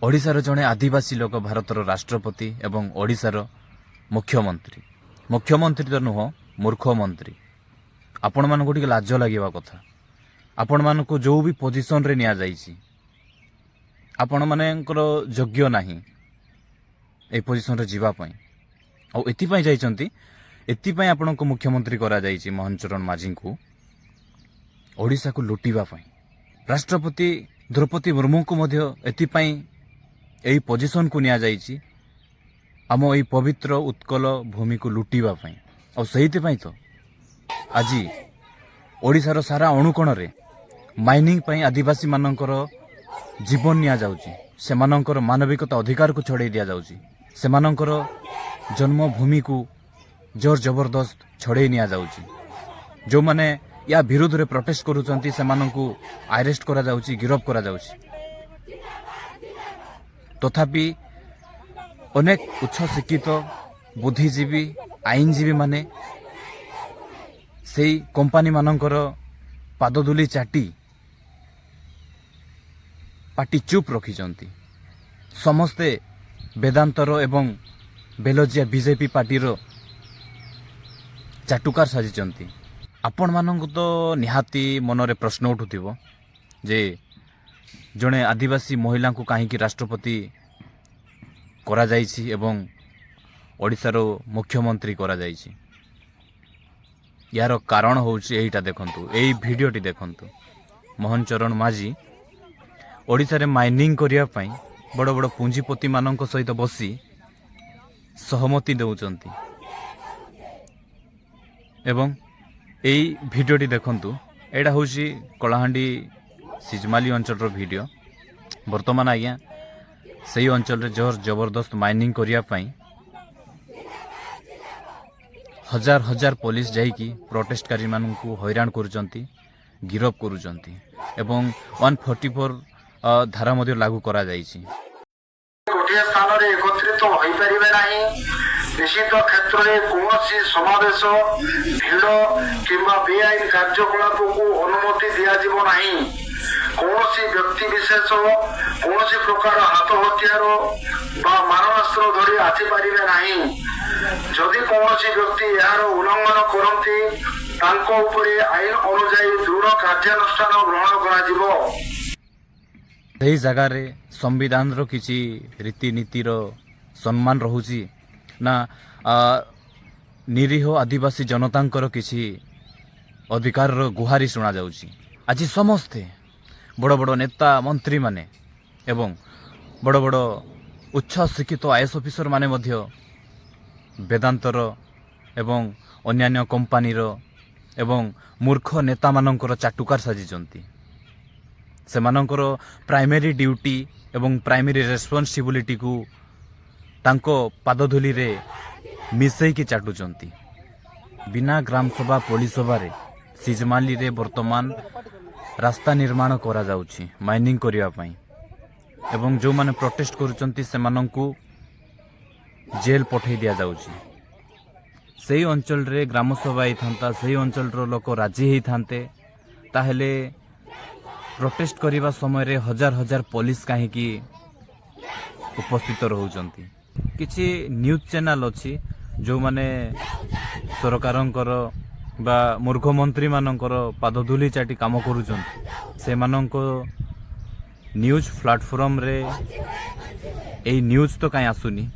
ओडिशार जड़े आदिवासी लोक भारतर राष्ट्रपति एवं ओडिशार मुख्यमंत्री मुख्यमंत्री तो नुह मूर्ख मंत्री आपण मान को लाज लगे कथा आपण मान को जो भी पोजिशन रे निया जाइछि आपण मानकर योग्य नाही ए पोजिशन रे जीवा पई आ एति पई जाइछंती एति पई आपण को मुख्यमंत्री करा जाइछि मोहन चरण माझी को ओडिशा को लुटिबा पई राष्ट्रपति द्रौपदी मुर्मू को मध्य एति पई एई पोजिशन को निया जाइछि आम एई पवित्र उत्कल भूमि को लुटिबा पई आ सेहिति पई तो आज ओडिशार सारा अणुकोण रे माइनिंग पई आदिवासी मानकर जीवन निया जाउछि सेमानकर मानविकता अधिकार को छड़े दिया जाउछि सेमानकर जन्मभूमि को जोर जबरदस्त छड़े निया जाउछि जो माने या विरोध रे प्रोटेस्ट करूचंती सेमानंकु अरेस्ट करा जाउछि गिरफ करा जाउछि तथापि अनेक उच्च शिक्षित बुद्धिजीवी आईनजीवी माने सेई कंपनी मानकर पाददुली चाटी पाटी चुप रखिचंती समस्ते वेदांतर एवं बेलजिया बीजेपी पार्टीर चाटुकार साजिचंती आपण मानंकु तो निहाती मनरे प्रश्न उठुथिबो जे जड़े आदिवासी महिला को कहीं राष्ट्रपति करा जाइछि एवं ओडिशार मुख्यमंत्री करा जाइछि यार कारण होउछि एटा देखंतु एई वीडियोटी देखंतु मोहन चरण माझी ओडिशा रे माइनिंग करिया पई बड़ बड़ पूंजीपति मानक सहित बसी सहमति देउचंती एवं एई वीडियोटी देखंतु एटा होउछि कलाहांडी सिजमाली अंचल वीडियो वर्तमान आज्ञा से अंचल जोर जबरदस्त माइनिंग करिया पई हजार हजार पुलिस जाइकी प्रोटेस्टकारी मानू हैरान करुचंती गिरफ करुचंती एवं 144 धारा मध्य लागू करा जाइछि गोटे स्थान रे एकत्रित होई परिबे नाही निषिद्ध क्षेत्र रे कोनोसी समावेश भिड़ किंबा बेआईन कार्यकलाप को अनुमति दिया जीवो नाही कौनसी व्यक्ति विशेष कौनसी प्रकार हाथ हथियार बा मारणास्त्र धरी आसी पारिबे नाही जदि कौनसी व्यक्ति यार उल्लंघन करती तांको उपरे आईन अनुसार दृढ़ कार्यानुष्ठान ग्रहण करा जिवो एही जगह रे संविधान रो किछि रीतिनीति रो सम्मान रहुछि ना निरीह आदिवासी जनतांकर किछि अधिकार रो गुहारी सुना जाउछि आज समस्ते बड़ बड़ नेता मंत्री माने एवं बड़ बड़ उच्च शिक्षित आईएएस ऑफिसर माने मध्य वेदांतर एवं अन्यान्य कंपनीर एवं मूर्ख नेता मानकर चाटुकार साजिचंती सेमानकर प्राइमरी ड्यूटी एवं प्राइमरी रेस्पॉन्सिबिलिटी को तांको पादधूली रे मिसई की चाटुचंती बिना ग्राम सभा पुलिस सभा रे सिजमाली रे वर्तमान रास्ता निर्माण करा जाउछि माइनिंग करिया पई एवं जो माने प्रोटेस्ट करूचंती सेमानंकु जेल पठै दिया जाउछि सेही अंचल रे ग्राम सभा थांता सेही अंचल रो लोक राजी हेई थांते ताहेले प्रोटेस्ट करिबा समय रे हजार हजार पुलिस काहे की उपस्थित रहउचंती किछि न्यूज चैनल अछि जो माने सरकारंकर बा मूर्ख मंत्री मानकर पादधूली चाटी काम करूचंती से माननको न्यूज प्लेटफॉर्म रे ए न्यूज तो काई आसुनी।